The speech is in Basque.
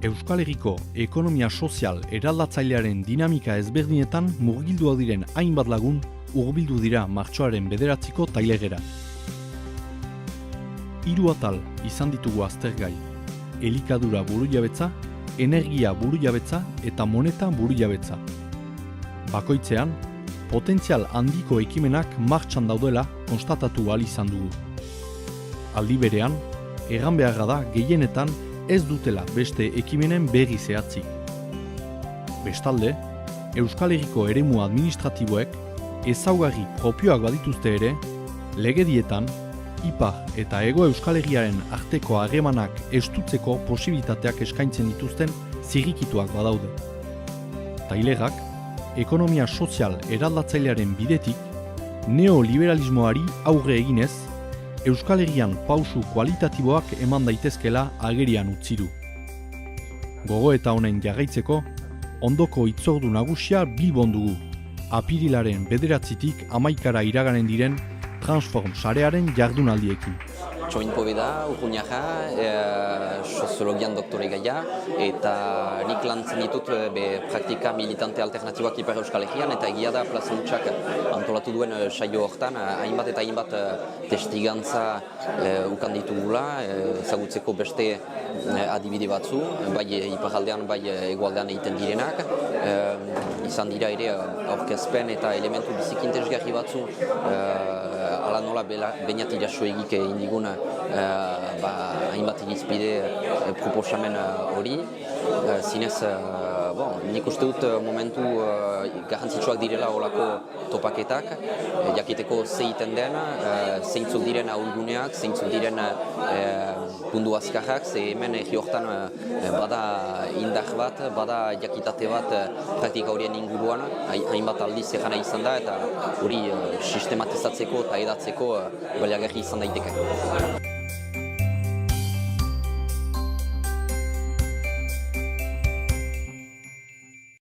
Euskal Herriko ekonomia sozial eraldatzailearen dinamika ezberdinetan murgilduak diren hainbat lagun hurbildu dira martxoaren 9ko tailegera. 3 atal izan ditugu aztergai: elikadura burujabetza, energia burujabetza eta moneta burujabetza. Bakoitzean, potentzial handiko ekimenak martxan daudela konstatatu ahal izan dugu. Aldi berean, erran beharra da gehienetan ez dutela beste ekimenen berri zehatzik. Bestalde, Euskal Herriko eremu administratiboek ezaugarri propioak badituzte ere, legedietan, Ipar eta Hego Euskal Herriaren arteko harremanak estutzeko posibilitateak eskaintzen dituzten zirrikituak badaude. Tailegak, ekonomia sozial eraldatzailearen bidetik, neoliberalismoari aurre eginez, Euskal Herrian pausu kualitatiboak eman daitezkela agerian utzi du. Gogoeta honen jarraitzeko, ondoko hitzordu nagusia Bilbon dugu, apirilaren 9tik 11 iraganen diren Transform sarearen jardunaldiekin. Txoin Poveda, Urruñaja, soziologian doktore gaia, eta nik lantzen ditut praktika militante alternatiboak Ipar Euskal Herrian, eta egia da Plaza Hutsak antolatu duen saio hortan, hainbat eta hainbat testigantza ukan ditugula, ezagutzeko beste adibide batzu, bai iparaldean, bai hegoaldean egiten direnak. Izan dira ere aurkezpen eta elementu biziki interesgarri batzu, ala nola Beñat Irasoegik indigun hainbat irizpide proposamen hori. Zinez, nik uste dut momentu garrantzitsuak direla olako topaketak, jakiteko ze egiten den, zeintzuk diren ahulguneak, zeintzuk diren pundu azkarrak, ze hemen egi hortan bada indar bat, bada jakitate bat praktika horien inguruan, hainbat aldiz egana izan da, eta hori sistematizatzeko eta edatzeko baliagarri izan daiteke.